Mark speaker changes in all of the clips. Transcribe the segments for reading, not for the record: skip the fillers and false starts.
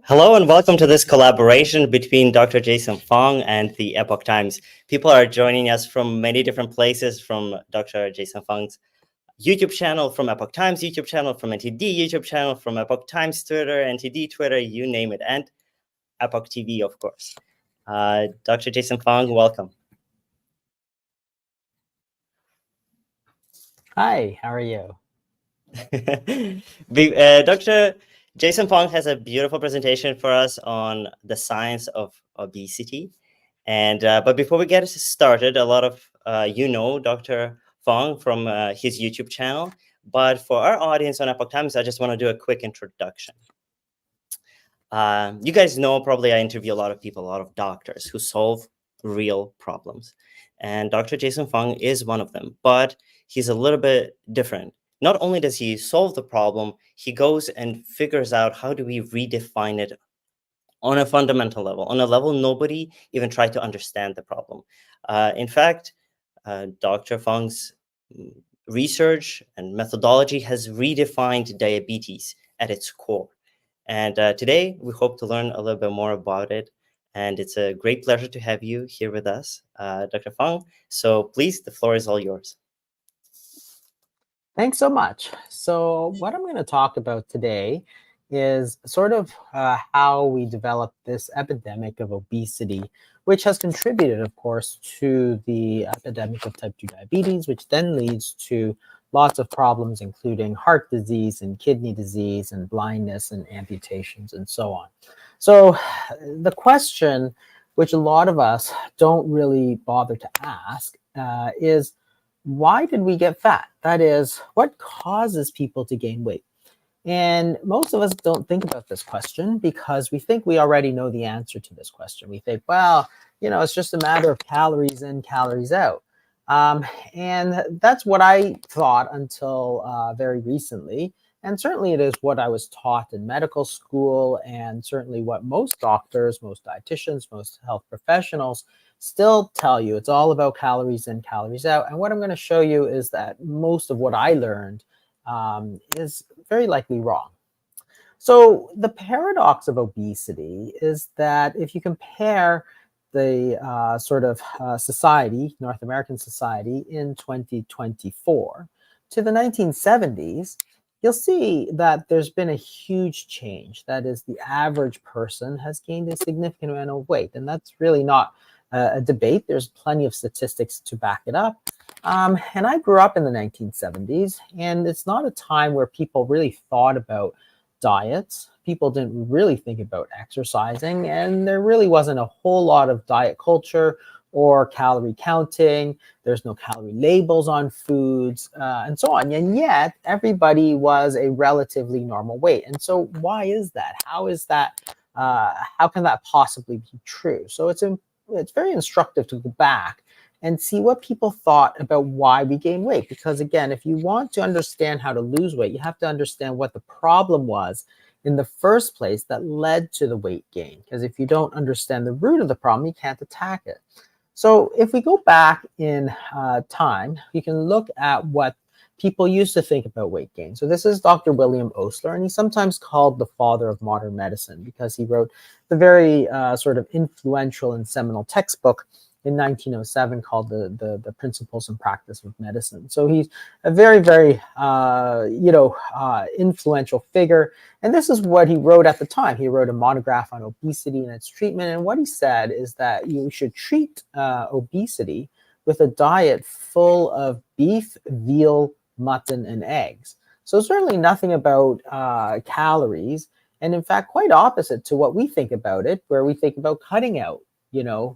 Speaker 1: Hello and welcome to this collaboration between Dr. Jason Fung and the Epoch Times. People are joining us from many different places, from Dr. Jason Fung's YouTube channel, from Epoch Times YouTube channel, from NTD YouTube channel, from Epoch Times Twitter, NTD Twitter, you name it, and Epoch TV, of course. Dr. Jason Fung, welcome.
Speaker 2: Hi, how are you?
Speaker 1: Dr. Jason Fung has a beautiful presentation for us on the science of obesity. And but before we get started, a lot of Dr. Fung from his YouTube channel. But for our audience on Epoch Times, I just want to do a quick introduction. You guys know, probably I interview a lot of people, a lot of doctors who solve real problems. And Dr. Jason Fung is one of them, but he's a little bit different. not only does he solve the problem, he goes and figures out how do we redefine it on a fundamental level, on a level nobody even tried to understand the problem. In fact, Dr. Fung's research and methodology has redefined diabetes at its core. And today, we hope to learn a little bit more about it. And it's a great pleasure to have you here with us, Dr. Fung. So please, the floor is all yours.
Speaker 2: Thanks so much. So what I'm going to talk about today is sort of how we developed this epidemic of obesity, which has contributed, of course, to the epidemic of type 2 diabetes, which then leads to lots of problems, including heart disease and kidney disease and blindness and amputations and so on. So the question, which a lot of us don't really bother to ask, is why did we get fat? That is, what causes people to gain weight? And most of us don't think about this question because we think we already know the answer to this question. We think, well, it's just a matter of calories in, calories out. And that's what I thought until very recently. And certainly it is what I was taught in medical school, and certainly what most doctors, most dietitians, most health professionals still tell you. It's all about calories in, calories out. And what I'm going to show you is that most of what I learned is very likely wrong. So the paradox of obesity is that if you compare the society, North American society in 2024 to the 1970s, you'll see that there's been a huge change. That is, the average person has gained a significant amount of weight. And that's really not a debate. There's plenty of statistics to back it up. And I grew up in the 1970s, and it's not a time where people really thought about diets. People didn't really think about exercising, and there really wasn't a whole lot of diet culture or calorie counting. There's no calorie labels on foods, and so on. And yet, everybody was a relatively normal weight. And so why is that? How is that? How can that possibly be true? So it's very instructive to go back and see what people thought about why we gain weight. Because again, if you want to understand how to lose weight, you have to understand what the problem was in the first place that led to the weight gain. Because if you don't understand the root of the problem, you can't attack it. So if we go back in time, we can look at what people used to think about weight gain. So this is Dr. William Osler, and he's sometimes called the father of modern medicine because he wrote the very sort of influential and seminal textbook in 1907 called the Principles and Practice of Medicine. So he's a very, very, influential figure. And this is what he wrote at the time. He wrote a monograph on obesity and its treatment. And what he said is that you should treat obesity with a diet full of beef, veal, mutton, and eggs. So certainly nothing about calories. And in fact, quite opposite to what we think about it, where we think about cutting out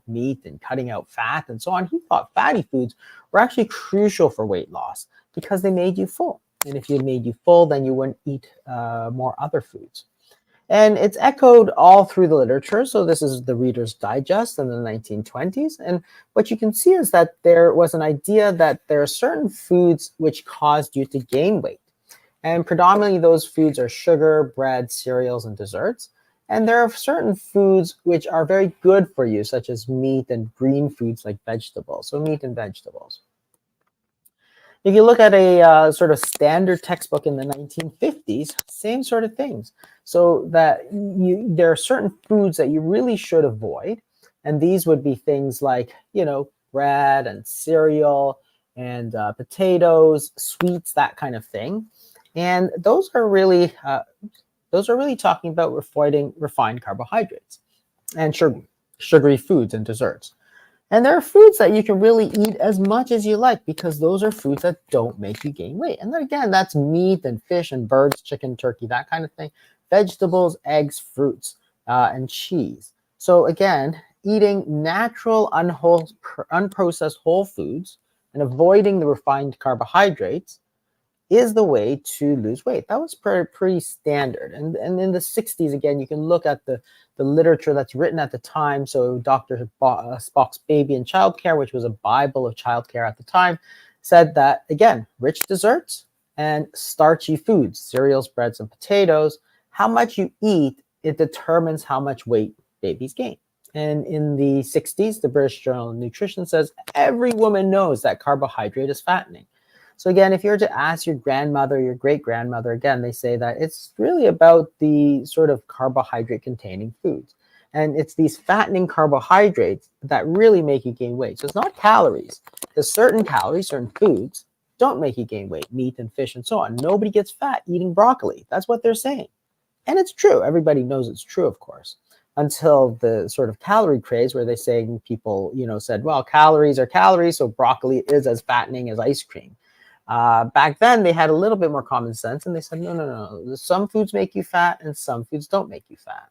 Speaker 2: meat and cutting out fat and so on. He thought fatty foods were actually crucial for weight loss because they made you full. And if you made you full, then you wouldn't eat more other foods. And it's echoed all through the literature. So this is the Reader's Digest in the 1920s. And what you can see is that there was an idea that there are certain foods which caused you to gain weight. And predominantly those foods are sugar, bread, cereals, and desserts. And there are certain foods which are very good for you, such as meat and green foods like vegetables. So meat and vegetables. If you look at a sort of standard textbook in the 1950s, same sort of things. So that there are certain foods that you really should avoid. And these would be things like, bread and cereal and potatoes, sweets, that kind of thing. And those are really talking about avoiding refined carbohydrates and sugary foods and desserts. And there are foods that you can really eat as much as you like because those are foods that don't make you gain weight. And then again, that's meat and fish and birds, chicken, turkey, that kind of thing. Vegetables, eggs, fruits, and cheese. So again, eating natural, unprocessed whole foods and avoiding the refined carbohydrates is the way to lose weight. That was pretty standard. And in the 60s, again, you can look at the literature that's written at the time. So Dr. Spock's Baby and Childcare, which was a Bible of childcare at the time, said that, again, rich desserts and starchy foods, cereals, breads, and potatoes. How much you eat, it determines how much weight babies gain. And in the 60s, the British Journal of Nutrition says every woman knows that carbohydrate is fattening. So again, if you were to ask your grandmother, your great-grandmother, again, they say that it's really about the sort of carbohydrate-containing foods. And it's these fattening carbohydrates that really make you gain weight. So it's not calories, because certain calories, certain foods, don't make you gain weight, meat and fish and so on. Nobody gets fat eating broccoli. That's what they're saying. And it's true. Everybody knows it's true, of course, until the sort of calorie craze where they saying people, said, well, calories are calories, so broccoli is as fattening as ice cream. Back then, they had a little bit more common sense, and they said, no. Some foods make you fat, and some foods don't make you fat.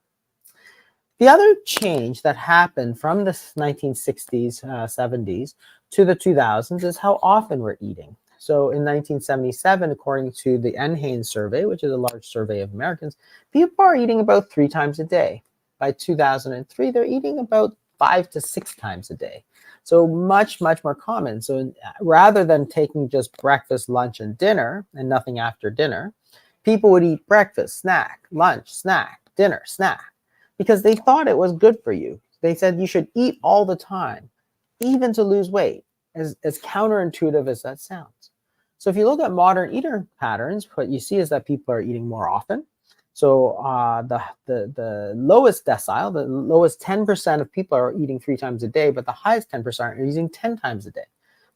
Speaker 2: The other change that happened from the 1960s, 70s to the 2000s is how often we're eating. So in 1977, according to the NHANES survey, which is a large survey of Americans, people are eating about 3 times a day. By 2003, they're eating about 5 to 6 times a day. So much, much more common. So rather than taking just breakfast, lunch, and dinner, and nothing after dinner, people would eat breakfast, snack, lunch, snack, dinner, snack, because they thought it was good for you. They said you should eat all the time, even to lose weight, as counterintuitive as that sounds. So if you look at modern eater patterns, what you see is that people are eating more often. So the lowest decile, the lowest 10% of people are eating 3 times a day, but the highest 10% are eating 10 times a day.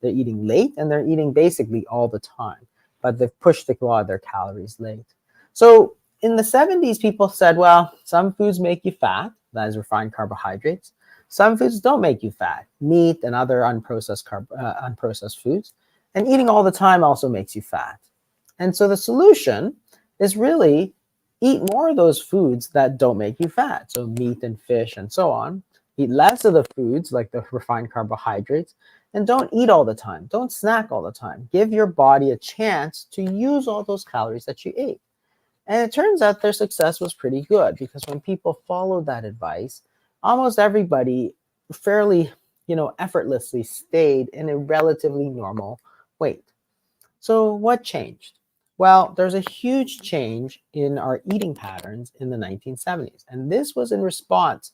Speaker 2: They're eating late, and they're eating basically all the time, but they've pushed a lot of their calories late. So in the 70s, people said, well, some foods make you fat, that is refined carbohydrates. Some foods don't make you fat, meat and other unprocessed foods. And eating all the time also makes you fat. And so the solution is really eat more of those foods that don't make you fat. So meat and fish and so on. Eat less of the foods like the refined carbohydrates. And don't eat all the time. Don't snack all the time. Give your body a chance to use all those calories that you ate. And it turns out their success was pretty good, because when people followed that advice, almost everybody fairly, effortlessly stayed in a relatively normal weight. So what changed? Well, there's a huge change in our eating patterns in the 1970s. And this was in response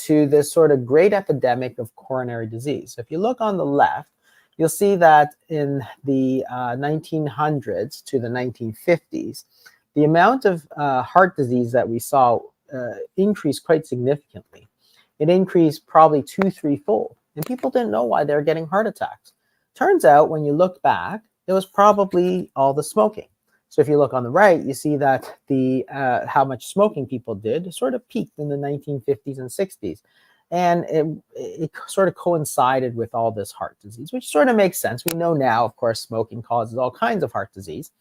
Speaker 2: to this sort of great epidemic of coronary disease. So if you look on the left, you'll see that in the 1900s to the 1950s, the amount of heart disease that we saw increased quite significantly. It increased probably 2-3-fold. And people didn't know why they were getting heart attacks. Turns out, when you look back, it was probably all the smoking. So if you look on the right, you see that the how much smoking people did sort of peaked in the 1950s and 60s. And it sort of coincided with all this heart disease, which sort of makes sense. We know now, of course, smoking causes all kinds of heart disease.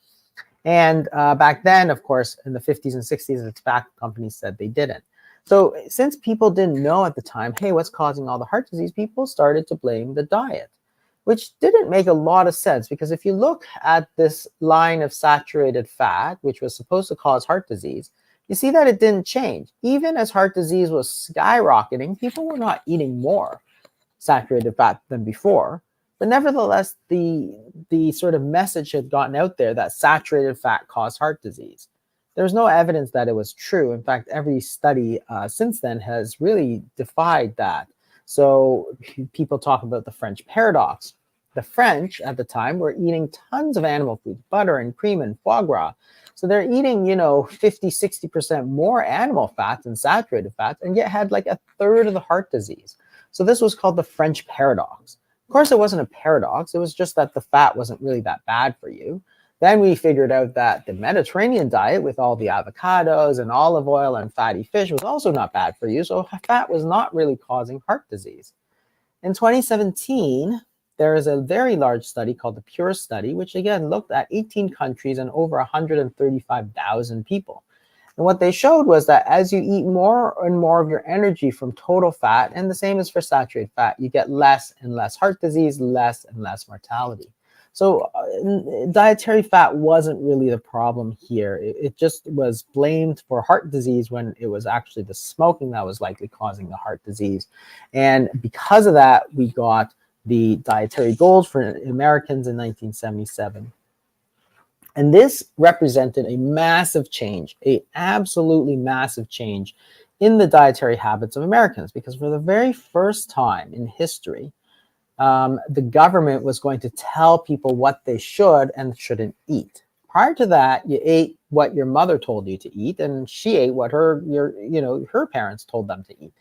Speaker 2: And back then, of course, in the 50s and 60s, the tobacco companies said they didn't. So since people didn't know at the time, hey, what's causing all the heart disease, people started to blame the diet, which didn't make a lot of sense, because if you look at this line of saturated fat, which was supposed to cause heart disease, you see that it didn't change. Even as heart disease was skyrocketing, people were not eating more saturated fat than before. But nevertheless, the sort of message had gotten out there that saturated fat caused heart disease. There's no evidence that it was true. In fact, every study since then has really defied that. So people talk about the French paradox. The French at the time were eating tons of animal food, butter and cream and foie gras. So they're eating, 50, 60% more animal fats and saturated fats, and yet had like a third of the heart disease. So this was called the French paradox. Of course, it wasn't a paradox. It was just that the fat wasn't really that bad for you. Then we figured out that the Mediterranean diet, with all the avocados and olive oil and fatty fish, was also not bad for you. So fat was not really causing heart disease. In 2017, there is a very large study called the PURE study, which again looked at 18 countries and over 135,000 people. And what they showed was that as you eat more and more of your energy from total fat, and the same is for saturated fat, you get less and less heart disease, less and less mortality. So dietary fat wasn't really the problem here. It just was blamed for heart disease when it was actually the smoking that was likely causing the heart disease. And because of that, we got the dietary goals for Americans in 1977. And this represented a massive change, a absolutely massive change in the dietary habits of Americans, because for the very first time in history, the government was going to tell people what they should and shouldn't eat. Prior to that, you ate what your mother told you to eat, and she ate what her parents told them to eat.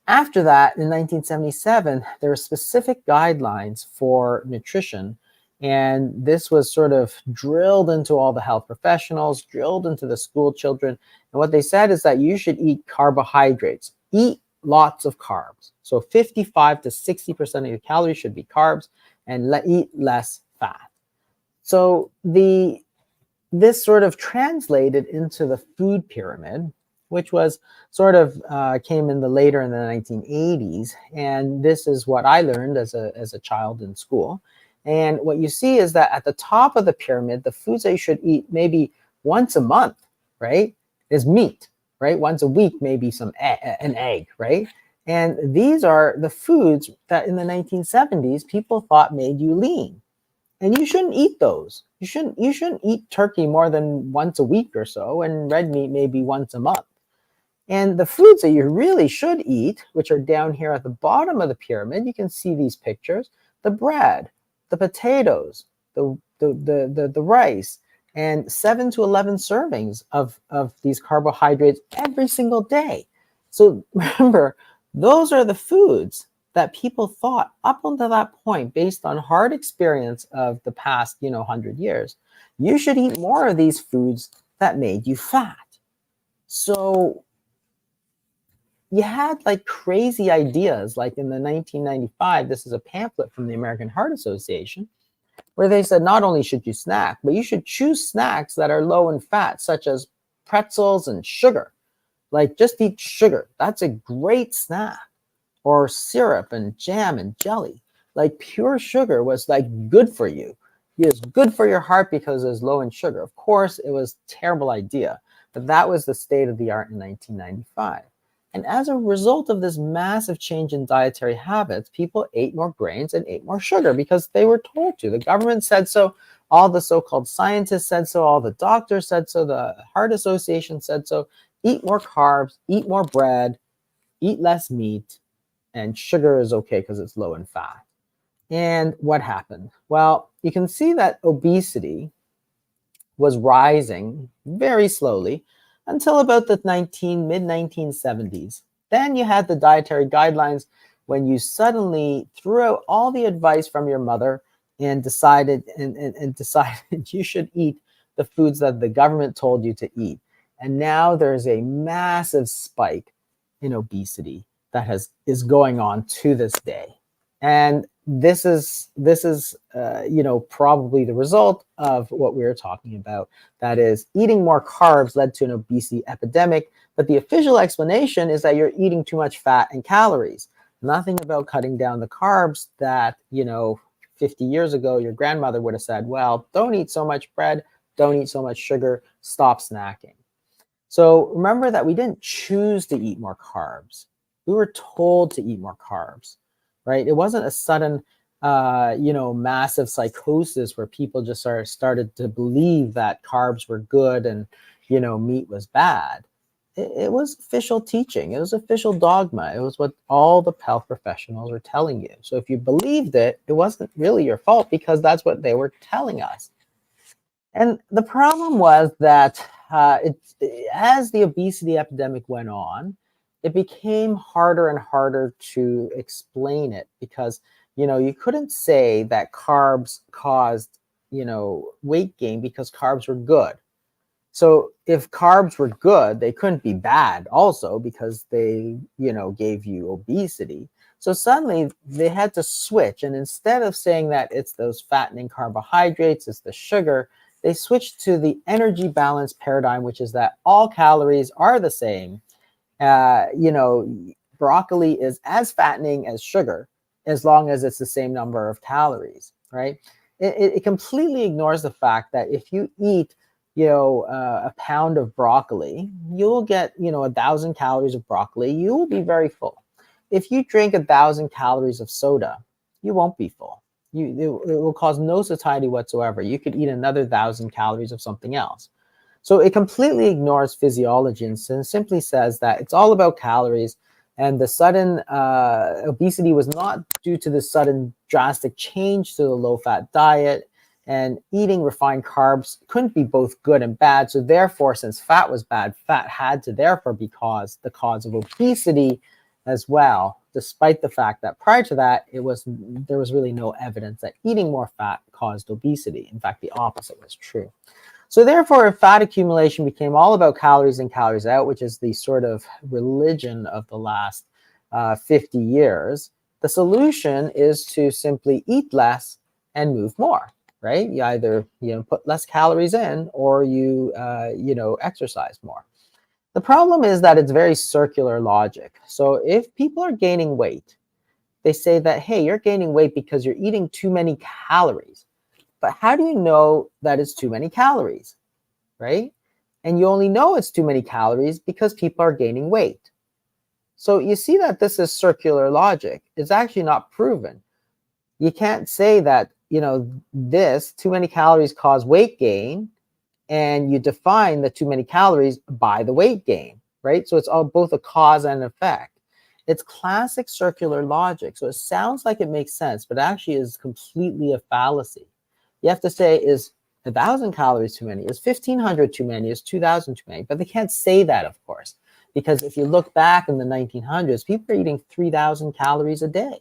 Speaker 2: After that, in 1977, there were specific guidelines for nutrition, and this was sort of drilled into all the health professionals, drilled into the school children. And what they said is that you should eat carbohydrates, eat lots of carbs. So 55 to 60% of your calories should be carbs, and eat less fat. So this sort of translated into the food pyramid, which was sort of came in the 1980s. And this is what I learned as a child in school. And what you see is that at the top of the pyramid, the foods that you should eat maybe once a month, right, is meat, right? Once a week, maybe an egg, right? And these are the foods that in the 1970s, people thought made you lean. And you shouldn't eat those. You shouldn't eat turkey more than once a week or so, and red meat maybe once a month. And the foods that you really should eat, which are down here at the bottom of the pyramid, you can see these pictures: the bread, the potatoes, the rice, and 7 to 11 servings of these carbohydrates every single day. So remember, those are the foods that people thought up until that point, based on hard experience of the past 100 years, you should eat more of these foods that made you fat. So you had like crazy ideas, like in the 1995, this is a pamphlet from the American Heart Association, where they said not only should you snack, but you should choose snacks that are low in fat, such as pretzels and sugar. Like, just eat sugar. That's a great snack. Or syrup and jam and jelly. Like, pure sugar was like good for you. It was good for your heart because it was low in sugar. Of course, it was a terrible idea, but that was the state of the art in 1995. And as a result of this massive change in dietary habits, people ate more grains and ate more sugar because they were told to. The government said so. All the so-called scientists said so. All the doctors said so. The Heart Association said so. Eat more carbs, eat more bread, eat less meat, and sugar is okay because it's low in fat. And what happened? Well, you can see that obesity was rising very slowly until about the mid-1970s. Then you had the dietary guidelines, when you suddenly threw out all the advice from your mother and decided you should eat the foods that the government told you to eat. And now there's a massive spike in obesity that is going on to this day. And this is probably the result of what we were talking about. That is, eating more carbs led to an obesity epidemic, but the official explanation is that you're eating too much fat and calories. Nothing about cutting down the carbs that 50 years ago your grandmother would have said, well, don't eat so much bread, don't eat so much sugar, stop snacking. So remember that we didn't choose to eat more carbs. We were told to eat more carbs, right? It wasn't a sudden, massive psychosis where people just started to believe that carbs were good and, meat was bad. It was official teaching. It was official dogma. It was what all the health professionals were telling you. So if you believed it, it wasn't really your fault because that's what they were telling us. And the problem was that as the obesity epidemic went on, it became harder and harder to explain it because, you couldn't say that carbs caused, weight gain because carbs were good. So if carbs were good, they couldn't be bad also because they, gave you obesity. So suddenly they had to switch. And instead of saying that it's those fattening carbohydrates, it's the sugar, they switched to the energy balance paradigm, which is that all calories are the same. Broccoli is as fattening as sugar as long as it's the same number of calories, right? It completely ignores the fact that if you eat, a pound of broccoli, you'll get, 1,000 calories of broccoli. You will be very full. If you drink 1,000 calories of soda, you won't be full. It will cause no satiety whatsoever. You could eat another 1,000 calories of something else. So it completely ignores physiology and simply says that it's all about calories. And the sudden obesity was not due to the sudden drastic change to the low-fat diet, and eating refined carbs couldn't be both good and bad. So therefore, since fat was bad, fat had to therefore be the cause of obesity as well, despite the fact that prior to that, there was really no evidence that eating more fat caused obesity. In fact, the opposite was true. So therefore, if fat accumulation became all about calories in, calories out, which is the sort of religion of the last 50 years, the solution is to simply eat less and move more, right? You either put less calories in, or you exercise more. The problem is that it's very circular logic. So if people are gaining weight, they say that, hey, you're gaining weight because you're eating too many calories. But how do you know that it's too many calories, right? And you only know it's too many calories because people are gaining weight. So you see that this is circular logic. It's actually not proven. You can't say that, this too many calories cause weight gain, and you define the too many calories by the weight gain, right? So it's all both a cause and effect. It's classic circular logic. So it sounds like it makes sense, but actually is completely a fallacy. You have to say, is 1,000 calories too many? Is 1,500 too many? Is 2,000 too many? But they can't say that, of course, because if you look back in the 1900s, people are eating 3,000 calories a day.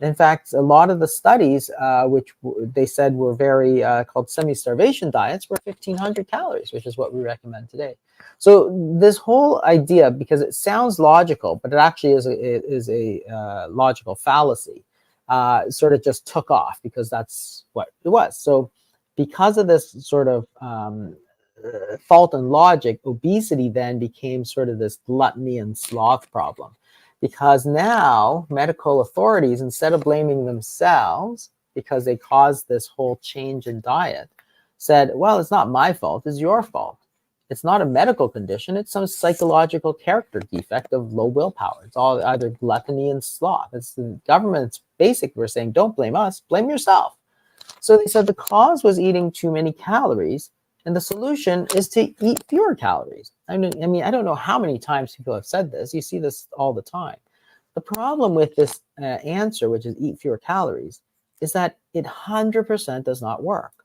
Speaker 2: In fact, a lot of the studies, which they said were very called semi-starvation diets, were 1,500 calories, which is what we recommend today. So this whole idea, because it sounds logical, but it actually is a logical fallacy, sort of just took off because that's what it was. So because of this sort of fault in logic, obesity then became sort of this gluttony and sloth problem. Because now medical authorities, instead of blaming themselves because they caused this whole change in diet, said, well, it's not my fault, it's your fault. It's not a medical condition, it's some psychological character defect of low willpower. It's all either gluttony and sloth. It's the government's basic. We're saying, don't blame us, blame yourself. So they said the cause was eating too many calories, and the solution is to eat fewer calories. I mean, I don't know how many times people have said this. You see this all the time. The problem with this answer, which is eat fewer calories, is that it 100% does not work.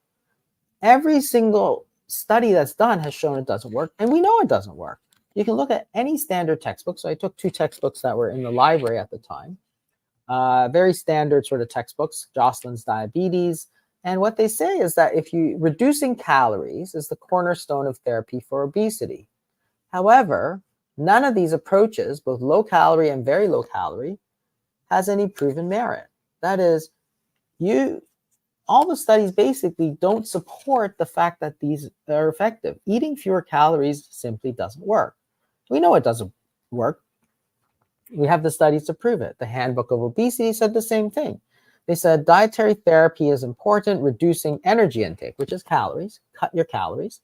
Speaker 2: Every single study that's done has shown it doesn't work, and we know it doesn't work. You can look at any standard textbook. So I took 2 textbooks that were in the library at the time. Very standard sort of textbooks, Jocelyn's Diabetes. And what they say is that reducing calories is the cornerstone of therapy for obesity. However, none of these approaches, both low calorie and very low calorie, has any proven merit. That is, all the studies basically don't support the fact that these are effective. Eating fewer calories simply doesn't work. We know it doesn't work. We have the studies to prove it. The Handbook of Obesity said the same thing. They said dietary therapy is important. Reducing energy intake, which is calories, cut your calories,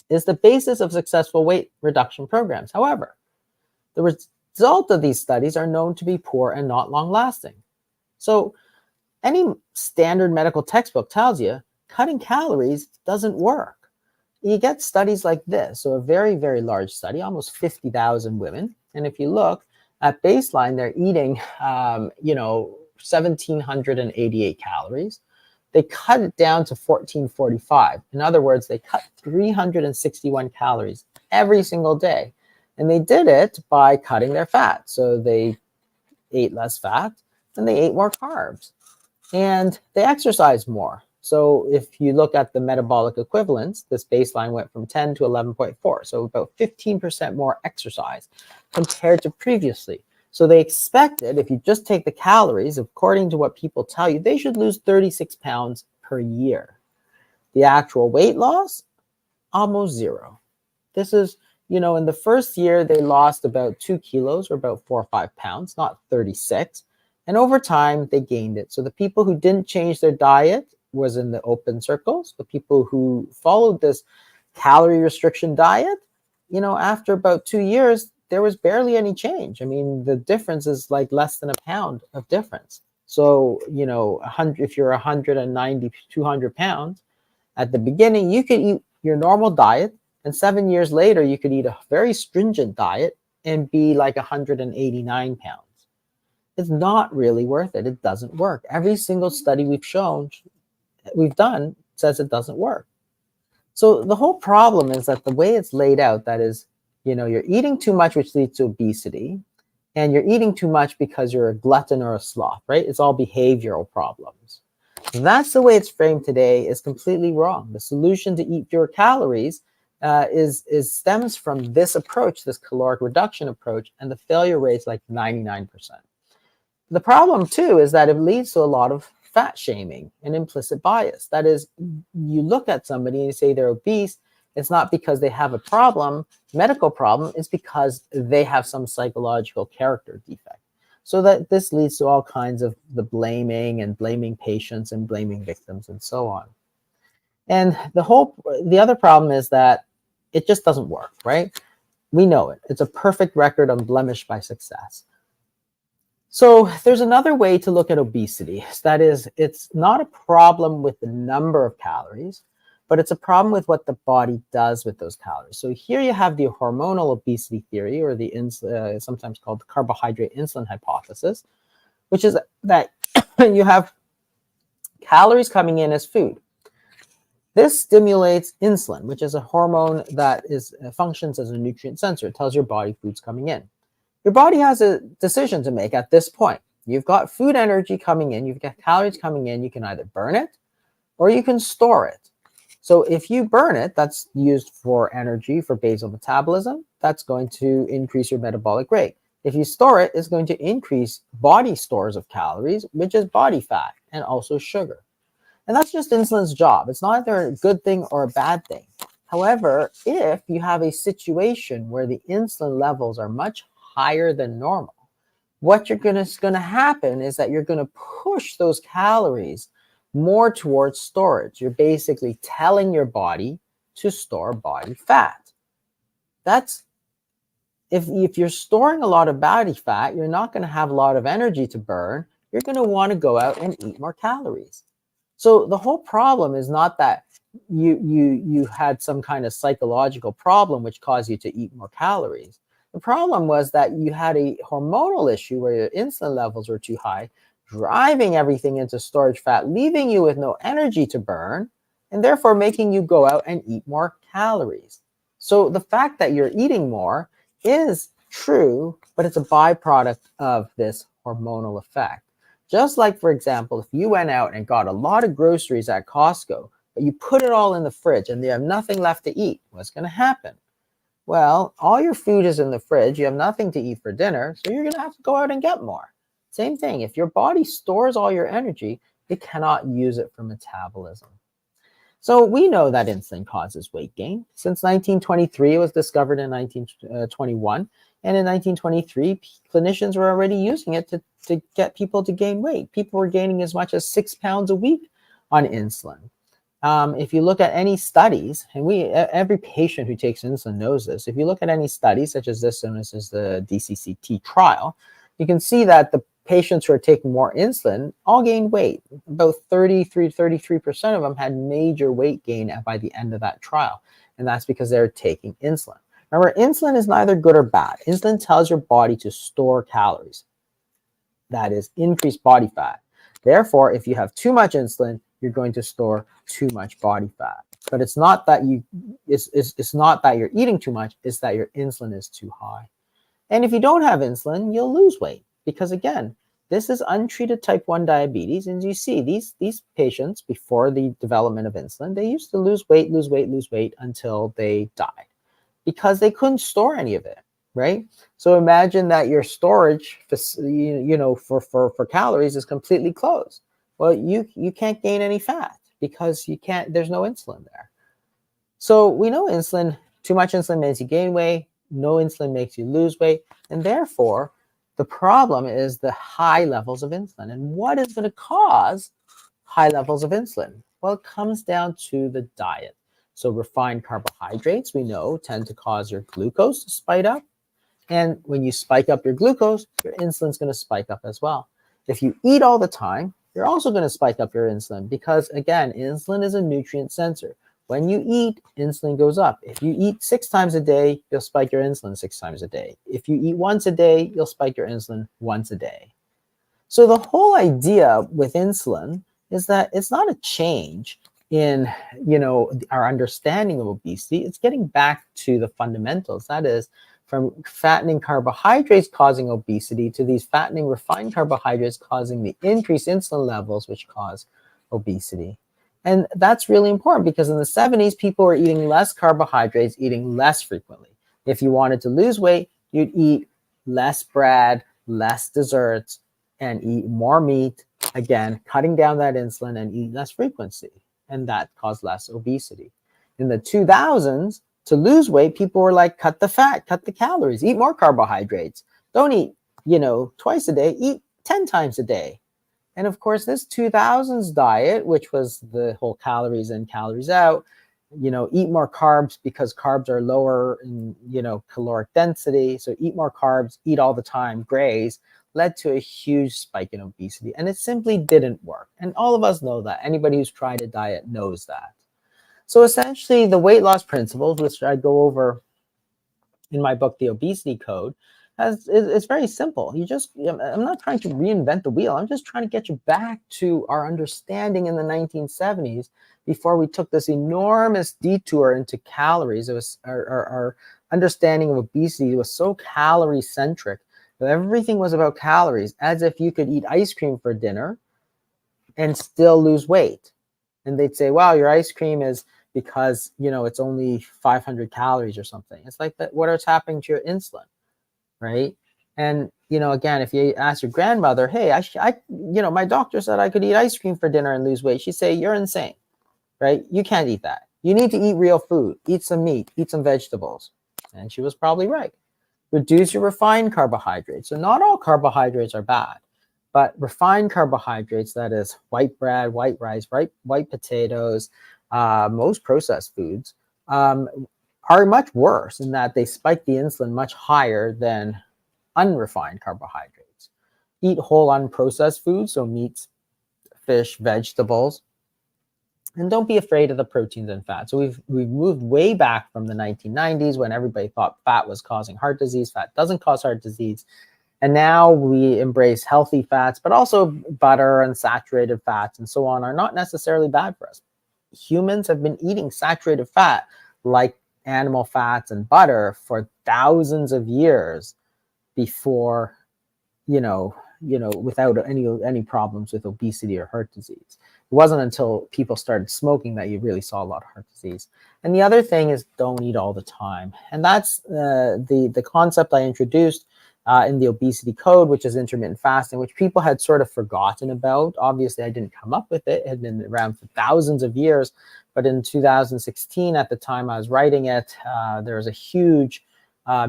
Speaker 2: is the basis of successful weight reduction programs. However, the result of these studies are known to be poor and not long-lasting. So any standard medical textbook tells you cutting calories doesn't work. You get studies like this, so a very, very large study, almost 50,000 women. And if you look at baseline, they're eating, 1,788 calories. They cut it down to 1,445. In other words, they cut 361 calories every single day. And they did it by cutting their fat. So they ate less fat and they ate more carbs. And they exercised more. So if you look at the metabolic equivalents, this baseline went from 10 to 11.4. So about 15% more exercise compared to previously. So they expected, if you just take the calories, according to what people tell you, they should lose 36 pounds per year. The actual weight loss, almost zero. This is, in the first year, they lost about 2 kilos or about 4 or 5 pounds, not 36. And over time, they gained it. So the people who didn't change their diet was in the open circles. The people who followed this calorie restriction diet, after about 2 years, there was barely any change. I mean, the difference is like less than a pound of difference. So, 100, if you're 190, 200 pounds, at the beginning, you could eat your normal diet, and 7 years later, you could eat a very stringent diet and be like 189 pounds. It's not really worth it. It doesn't work. Every single study we've done says it doesn't work. So the whole problem is that the way it's laid out, that is, you're eating too much, which leads to obesity, and you're eating too much because you're a glutton or a sloth, right? It's all behavioral problems. That's the way it's framed today is completely wrong. The solution to eat fewer calories stems from this approach, this caloric reduction approach, and the failure rate's like 99%. The problem too is that it leads to a lot of fat shaming and implicit bias. That is, you look at somebody and you say they're obese, it's not because they have a problem, medical problem, it's because they have some psychological character defect. So that this leads to all kinds of the blaming and blaming patients and blaming victims and so on. And the other problem is that it just doesn't work, right? We know it. It's a perfect record unblemished by success. So there's another way to look at obesity. That is, it's not a problem with the number of calories, but it's a problem with what the body does with those calories. So here you have the hormonal obesity theory, or the sometimes called the carbohydrate insulin hypothesis, which is that you have calories coming in as food. This stimulates insulin, which is a hormone that functions as a nutrient sensor. It tells your body food's coming in. Your body has a decision to make at this point. You've got food energy coming in, you've got calories coming in, you can either burn it or you can store it. So if you burn it, that's used for energy, for basal metabolism, that's going to increase your metabolic rate. If you store it, it's going to increase body stores of calories, which is body fat and also sugar. And that's just insulin's job. It's not either a good thing or a bad thing. However, if you have a situation where the insulin levels are much higher than normal, what's going to happen is that you're going to push those calories more towards storage. You're basically telling your body to store body fat. That's if you're storing a lot of body fat, you're not going to have a lot of energy to burn. You're going to want to go out and eat more calories. So the whole problem is not that you had some kind of psychological problem which caused you to eat more calories. The problem was that you had a hormonal issue where your insulin levels were too high, driving everything into storage fat, leaving you with no energy to burn, and therefore making you go out and eat more calories. So the fact that you're eating more is true, but it's a byproduct of this hormonal effect. Just like, for example, if you went out and got a lot of groceries at Costco, but you put it all in the fridge and you have nothing left to eat, what's going to happen? Well, all your food is in the fridge. You have nothing to eat for dinner, so you're going to have to go out and get more. Same thing. If your body stores all your energy, it cannot use it for metabolism. So we know that insulin causes weight gain. Since 1923, it was discovered in 1921. And in 1923, clinicians were already using it to get people to gain weight. People were gaining as much as 6 pounds a week on insulin. If you look at any studies, and every patient who takes insulin knows this, if you look at any studies, such as this one, this is the DCCT trial, you can see that the patients who are taking more insulin all gained weight. About 33% of them had major weight gain by the end of that trial. And that's because they're taking insulin. Remember, insulin is neither good or bad. Insulin tells your body to store calories. That is, increase body fat. Therefore, if you have too much insulin, you're going to store too much body fat. But it's not that it's not that you're eating too much, it's that your insulin is too high. And if you don't have insulin, you'll lose weight. Because again, this is untreated type 1 diabetes. And you see, these patients, before the development of insulin, they used to lose weight until they died, because they couldn't store any of it, right? So imagine that your storage, for calories is completely closed. Well, you can't gain any fat because there's no insulin there. So we know too much insulin makes you gain weight, no insulin makes you lose weight, and therefore the problem is the high levels of insulin. And what is going to cause high levels of insulin? Well, it comes down to the diet. So refined carbohydrates, we know, tend to cause your glucose to spike up. And when you spike up your glucose, your insulin's going to spike up as well. If you eat all the time, you're also going to spike up your insulin because, again, insulin is a nutrient sensor. When you eat, insulin goes up. If you eat 6 times a day, you'll spike your insulin 6 times a day. If you eat once a day, you'll spike your insulin once a day. So the whole idea with insulin is that it's not a change in, our understanding of obesity. It's getting back to the fundamentals. That is, from fattening carbohydrates causing obesity to these fattening refined carbohydrates causing the increased insulin levels, which cause obesity. And that's really important because in the 70s, people were eating less carbohydrates, eating less frequently. If you wanted to lose weight, you'd eat less bread, less desserts, and eat more meat, again, cutting down that insulin and eat less frequency. And that caused less obesity. In the 2000s, to lose weight, people were like, cut the fat, cut the calories, eat more carbohydrates. Don't eat, twice a day, eat 10 times a day. And of course, this 2000s diet, which was the whole calories in, calories out, eat more carbs because carbs are lower in, caloric density. So eat more carbs, eat all the time, graze, led to a huge spike in obesity. And it simply didn't work. And all of us know that. Anybody who's tried a diet knows that. So essentially, the weight loss principles, which I go over in my book, The Obesity Code, it's very simple. I'm not trying to reinvent the wheel. I'm just trying to get you back to our understanding in the 1970s before we took this enormous detour into calories. It was our understanding of obesity was so calorie centric that everything was about calories, as if you could eat ice cream for dinner and still lose weight. And they'd say, wow, your ice cream is because, it's only 500 calories or something. It's like that. What is happening to your insulin, right? And, again, if you ask your grandmother, hey, my doctor said I could eat ice cream for dinner and lose weight. She'd say, you're insane, right? You can't eat that. You need to eat real food, eat some meat, eat some vegetables. And she was probably right. Reduce your refined carbohydrates. So not all carbohydrates are bad, but refined carbohydrates, that is white bread, white rice, white potatoes, most processed foods, are much worse in that they spike the insulin much higher than unrefined carbohydrates. Eat whole unprocessed foods, so meats, fish, vegetables, and don't be afraid of the proteins and fats. So we've moved way back from the 1990s when everybody thought fat was causing heart disease. Fat doesn't cause heart disease. And now we embrace healthy fats, but also butter and saturated fats and so on are not necessarily bad for us. Humans have been eating saturated fat like animal fats and butter for thousands of years before, without any problems with obesity or heart disease. It wasn't until people started smoking that you really saw a lot of heart disease. And the other thing is don't eat all the time. And that's the concept I introduced in the Obesity Code, which is intermittent fasting, which people had sort of forgotten about. Obviously, I didn't come up with it. It had been around for thousands of years. But in 2016, at the time I was writing it, there was a huge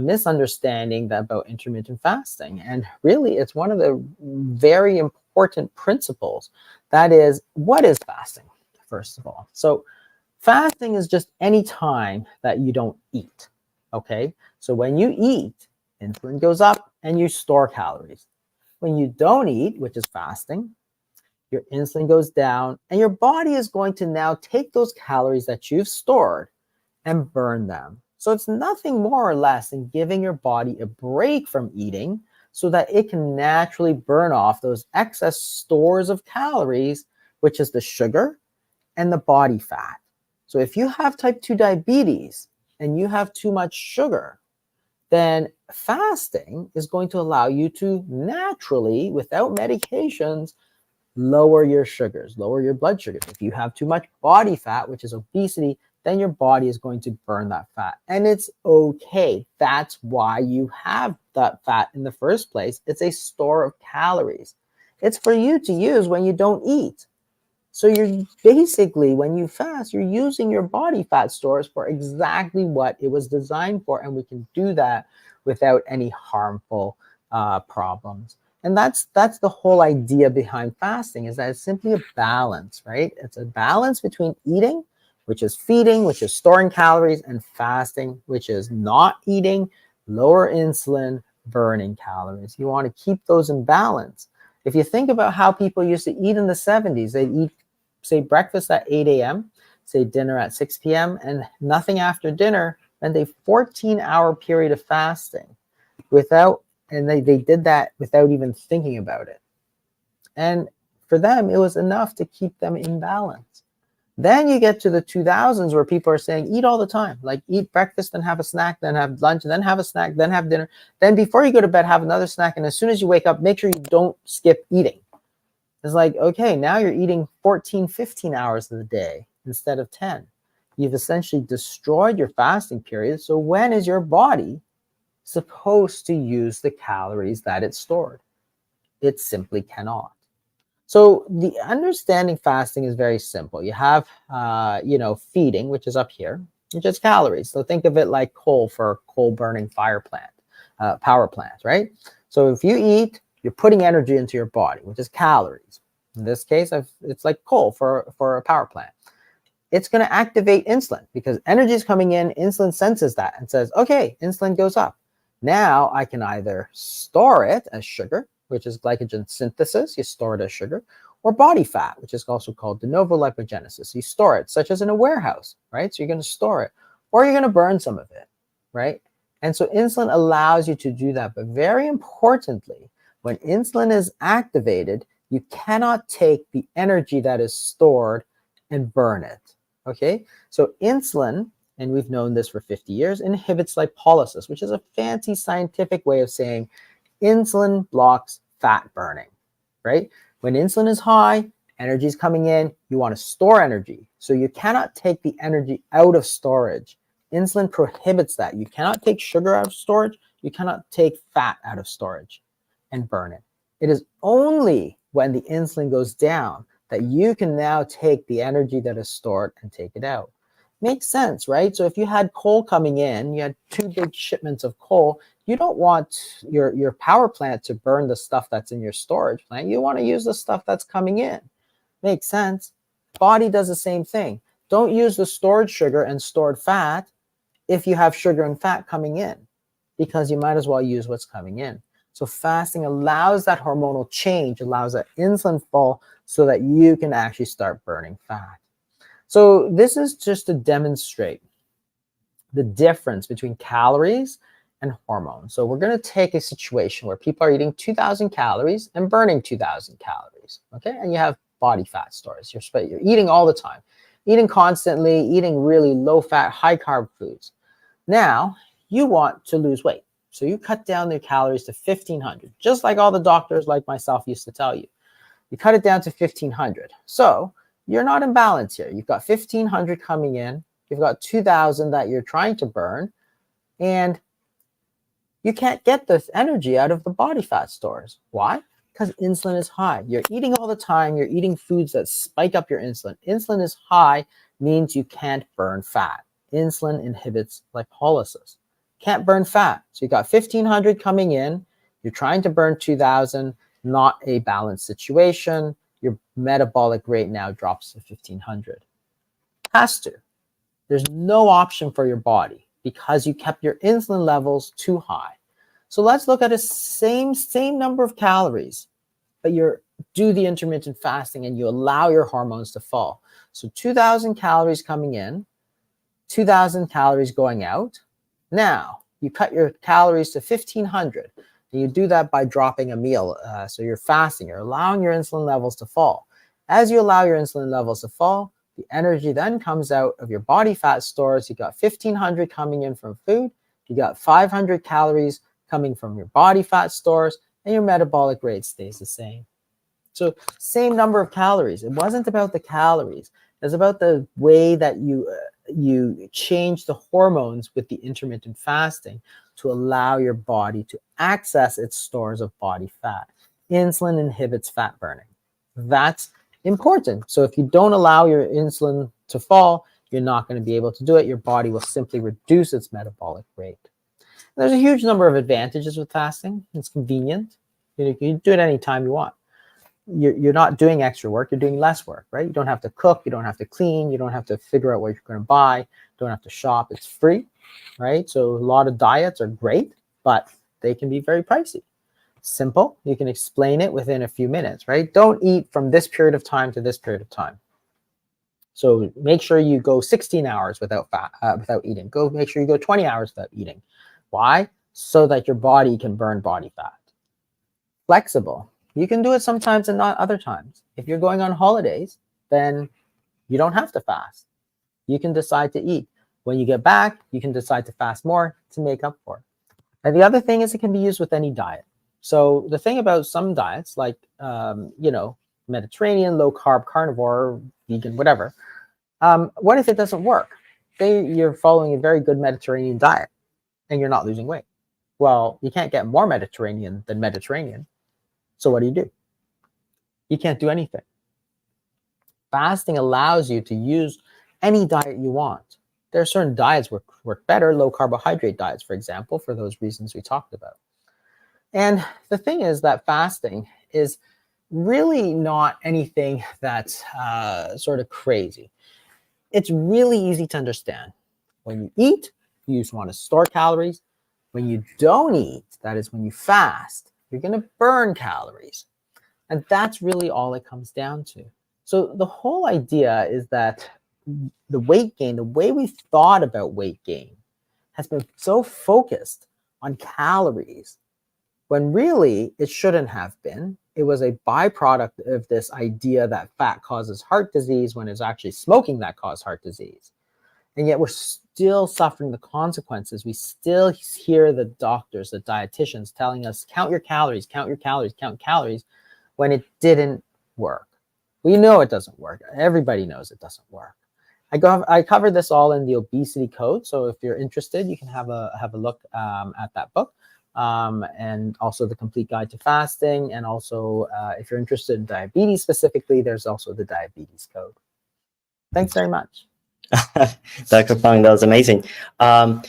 Speaker 2: misunderstanding about intermittent fasting. And really, it's one of the very important principles. That is, what is fasting, first of all? So fasting is just any time that you don't eat, okay? So when you eat, insulin goes up and you store calories. When you don't eat, which is fasting, your insulin goes down and your body is going to now take those calories that you've stored and burn them. So it's nothing more or less than giving your body a break from eating so that it can naturally burn off those excess stores of calories, which is the sugar and the body fat. So if you have type 2 diabetes and you have too much sugar, then fasting is going to allow you to naturally, without medications, lower your sugars, lower your blood sugars. If you have too much body fat, which is obesity, then your body is going to burn that fat. And it's okay. That's why you have that fat in the first place. It's a store of calories. It's for you to use when you don't eat. So you're basically, when you fast, you're using your body fat stores for exactly what it was designed for. And we can do that without any harmful problems. And that's the whole idea behind fasting, is that it's simply a balance, right? It's a balance between eating, which is feeding, which is storing calories, and fasting, which is not eating, lower insulin, burning calories. You want to keep those in balance. If you think about how people used to eat in the 70s, they'd eat, say, breakfast at 8 a.m., say dinner at 6 p.m., and nothing after dinner, and a 14-hour period of fasting and they did that without even thinking about it. And for them, it was enough to keep them in balance. Then you get to the 2000s where people are saying, eat all the time, like eat breakfast, then have a snack, then have lunch, then have a snack, then have dinner. Then before you go to bed, have another snack. And as soon as you wake up, make sure you don't skip eating. It's like, okay, now you're eating 14, 15 hours of the day instead of 10. You've essentially destroyed your fasting period. So when is your body supposed to use the calories that it stored? It simply cannot. So the understanding fasting is very simple. You have, feeding, which is up here, which is calories. So think of it like coal for a coal burning power plant, right? So if you eat, you're putting energy into your body, which is calories. In this case, it's like coal for a power plant. It's going to activate insulin because energy is coming in. Insulin senses that and says, okay, insulin goes up. Now I can either store it as sugar, which is glycogen synthesis, you store it as sugar, or body fat, which is also called de novo lipogenesis. You store it, such as in a warehouse, right? So you're going to store it, or you're going to burn some of it, right? And so insulin allows you to do that. But very importantly, when insulin is activated, you cannot take the energy that is stored and burn it, okay? So insulin, and we've known this for 50 years, inhibits lipolysis, which is a fancy scientific way of saying insulin blocks fat burning, right? When insulin is high, energy is coming in, you want to store energy. So you cannot take the energy out of storage. Insulin prohibits that. You cannot take sugar out of storage. You cannot take fat out of storage and burn it. It is only when the insulin goes down that you can now take the energy that is stored and take it out. Makes sense, right? So if you had coal coming in, you had 2 big shipments of coal, you don't want your power plant to burn the stuff that's in your storage plant. You want to use the stuff that's coming in. Makes sense. Body does the same thing. Don't use the stored sugar and stored fat if you have sugar and fat coming in, because you might as well use what's coming in. So fasting allows that hormonal change, allows that insulin fall so that you can actually start burning fat. So this is just to demonstrate the difference between calories and hormones. So we're going to take a situation where people are eating 2,000 calories and burning 2,000 calories, okay? And you have body fat stores. You're eating all the time, eating constantly, eating really low-fat, high-carb foods. Now, you want to lose weight. So you cut down your calories to 1,500, just like all the doctors like myself used to tell you. You cut it down to 1,500. So you're not in balance here. You've got 1,500 coming in. You've got 2,000 that you're trying to burn. And you can't get this energy out of the body fat stores. Why? Because insulin is high. You're eating all the time. You're eating foods that spike up your insulin. Insulin is high means you can't burn fat. Insulin inhibits lipolysis. Can't burn fat. So you got 1,500 coming in. You're trying to burn 2,000. Not a balanced situation. Your metabolic rate now drops to 1,500. Has to. There's no option for your body because you kept your insulin levels too high. So let's look at the same number of calories, but you do the intermittent fasting and you allow your hormones to fall. So 2,000 calories coming in, 2,000 calories going out. Now you cut your calories to 1,500. And you do that by dropping a meal. So you're fasting, you're allowing your insulin levels to fall. As you allow your insulin levels to fall, the energy then comes out of your body fat stores. You got 1,500 coming in from food. You got 500 calories coming from your body fat stores, and your metabolic rate stays the same. So same number of calories. It wasn't about the calories. It's about the way that you change the hormones with the intermittent fasting to allow your body to access its stores of body fat. Insulin inhibits fat burning. That's important. So if you don't allow your insulin to fall, you're not going to be able to do it. Your body will simply reduce its metabolic rate. And there's a huge number of advantages with fasting. It's convenient. You can do it anytime you want. You're not doing extra work. You're doing less work, right? You don't have to cook. You don't have to clean. You don't have to figure out what you're going to buy. You don't have to shop. It's free, right? So a lot of diets are great, but they can be very pricey. simple. You can explain it within a few minutes, right? Don't eat from this period of time to this period of time. So make sure you go 16 hours without eating. Make sure you go 20 hours without eating. Why? So that your body can burn body fat. Flexible. You can do it sometimes and not other times. If you're going on holidays, then you don't have to fast. You can decide to eat. When you get back, you can decide to fast more to make up for it. And the other thing is it can be used with any diet. So the thing about some diets, like, Mediterranean, low carb, carnivore, vegan, whatever, what if it doesn't work? Say you're following a very good Mediterranean diet and you're not losing weight. Well, you can't get more Mediterranean than Mediterranean. So what do? You can't do anything. Fasting allows you to use any diet you want. There are certain diets work better, low carbohydrate diets, for example, for those reasons we talked about. And the thing is that fasting is really not anything that's sort of crazy. It's really easy to understand. When you eat, you just want to store calories. When you don't eat, that is when you fast, you're going to burn calories. And that's really all it comes down to. So the whole idea is that the weight gain, the way we thought about weight gain, has been so focused on calories when really it shouldn't have been. It was a byproduct of this idea that fat causes heart disease when it's actually smoking that caused heart disease. And yet we're still suffering the consequences. We still hear the doctors, the dietitians telling us, count your calories, count your calories, count calories, when it didn't work. We know it doesn't work. Everybody knows it doesn't work. I covered this all in the Obesity Code. So if you're interested, you can have a look at that book. And also the Complete Guide to Fasting. And also, if you're interested in diabetes specifically, there's also the Diabetes Code. Thanks very much.
Speaker 1: Dr. Fung, that was amazing.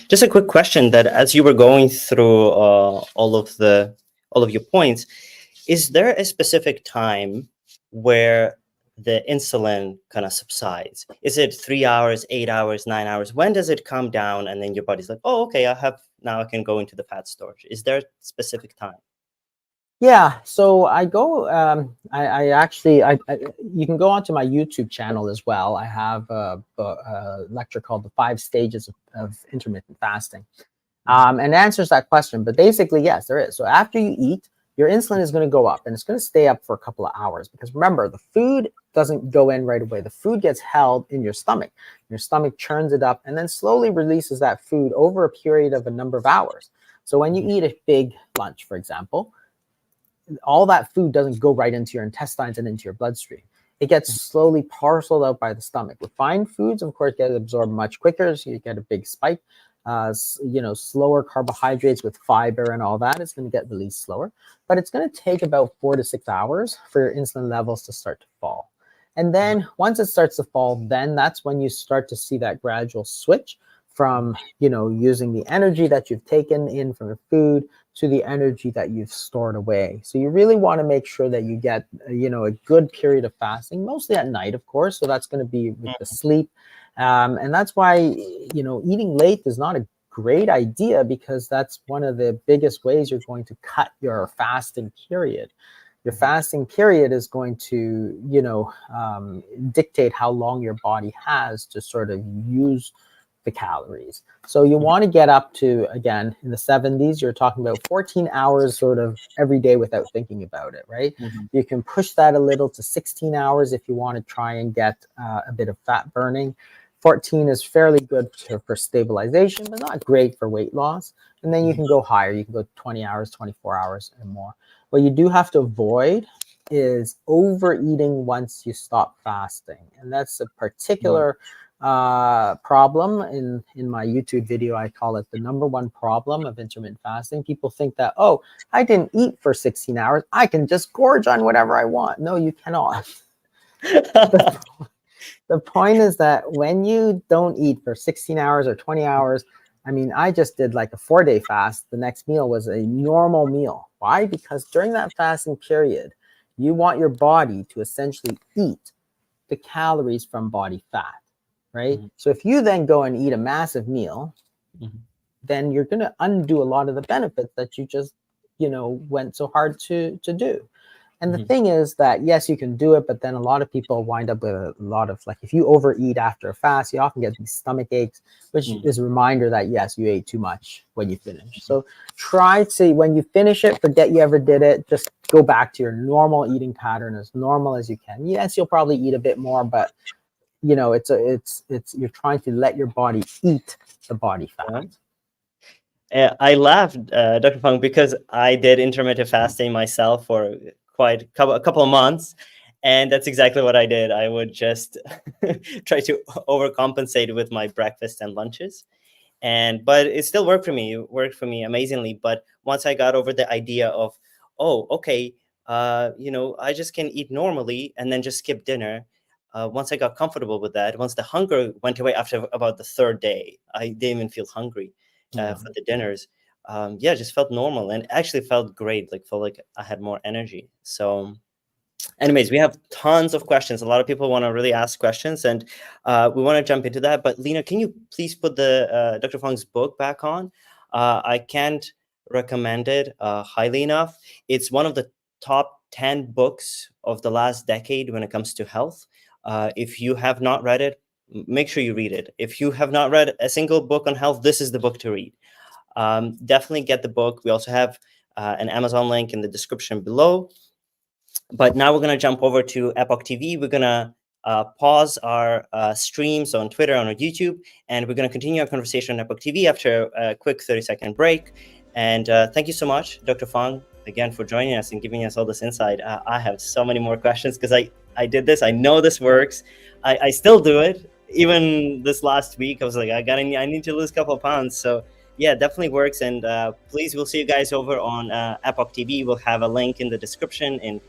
Speaker 1: Just a quick question: that as you were going through all of your points, is there a specific time where the insulin kind of subsides? Is it 3 hours, 8 hours, 9 hours? When does it come down and then your body's like, oh, okay, now I can go into the fat storage? Is there a specific time?
Speaker 2: Yeah, so I go, I actually, you can go onto my YouTube channel as well. I have a lecture called The 5 Stages of Intermittent Fasting. And it answers that question. But basically, yes, there is. So after you eat, your insulin is going to go up, and it's going to stay up for a couple of hours, because remember, the food doesn't go in right away. The food gets held in your stomach. Your stomach churns it up and then slowly releases that food over a period of a number of hours. So when you eat a big lunch, for example, all that food doesn't go right into your intestines and into your bloodstream. It gets slowly parceled out by the stomach. Refined foods, of course, get absorbed much quicker, so you get a big spike. Slower carbohydrates with fiber and all that is going to get released slower, but it's going to take about 4 to 6 hours for your insulin levels to start to fall. And then once it starts to fall, then that's when you start to see that gradual switch from, using the energy that you've taken in from the food to the energy that you've stored away. So you really want to make sure that you get, a good period of fasting, mostly at night, of course. So that's going to be with the sleep. And that's why, eating late is not a great idea, because that's one of the biggest ways you're going to cut your fasting period. Your fasting period is going to, dictate how long your body has to sort of use the calories. So you want to get up to, again, in the 70s, you're talking about 14 hours sort of every day without thinking about it, right? You can push that a little to 16 hours if you want to try and get a bit of fat burning. 14 is fairly good for stabilization, but not great for weight loss. And then you can go higher. You can go 20 hours, 24 hours and more. What you do have to avoid is overeating once you stop fasting. And that's a particular problem. In my YouTube video, I call it the number one problem of intermittent fasting. People think that, oh, I didn't eat for 16 hours, I can just gorge on whatever I want. No, you cannot. The point is that when you don't eat for 16 hours or 20 hours, I just did like a 4-day fast. The next meal was a normal meal. Why? Because during that fasting period, you want your body to essentially eat the calories from body fat, right? So if you then go and eat a massive meal, then you're going to undo a lot of the benefits that you just went so hard to do. And the
Speaker 1: Mhm.
Speaker 2: thing is that, yes, you can do it, but then a lot of people wind up with a lot of, like, if you overeat after a fast, you often get these stomach aches, which
Speaker 1: Mhm.
Speaker 2: is a reminder that, yes, you ate too much when you finish. So try to, when you finish it, forget you ever did it. Just go back to your normal eating pattern, as normal as you can. Yes, you'll probably eat a bit more, but it's you're trying to let your body eat the body fat.
Speaker 1: Yeah. I laughed, Dr. Fung, because I did intermittent fasting myself for a couple of months, and that's exactly what I did. I would just try to overcompensate with my breakfast and lunches, but it still worked for me. It worked for me amazingly. But once I got over the idea of, oh, okay, I just can eat normally and then just skip dinner. Once I got comfortable with that, once the hunger went away after about the third day, I didn't even feel hungry
Speaker 2: Yeah.
Speaker 1: for the dinners. Yeah, just felt normal and actually felt great. Like felt like I had more energy. So anyways, we have tons of questions. A lot of people want to really ask questions, and we want to jump into that. But Lena, can you please put the Dr. Fung's book back on? I can't recommend it highly enough. It's one of the top 10 books of the last decade when it comes to health. If you have not read it, make sure you read it. If you have not read a single book on health, this is the book to read. Definitely get the book. We also have an Amazon link in the description below. But now we're going to jump over to Epoch TV. We're going to pause our streams on Twitter and on YouTube, and we're going to continue our conversation on Epoch TV after a quick 30-second break. And thank you so much, Dr. Fung, again, for joining us and giving us all this insight. I have so many more questions because I did this. I know this works. I still do it. Even this last week, I was like, I need to lose a couple of pounds. So yeah, definitely works. And please, we'll see you guys over on Epoch TV. We'll have a link in the description and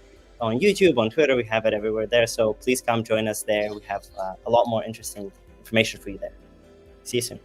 Speaker 1: on YouTube, on Twitter, we have it everywhere there. So please come join us there. We have a lot more interesting information for you there. See you soon.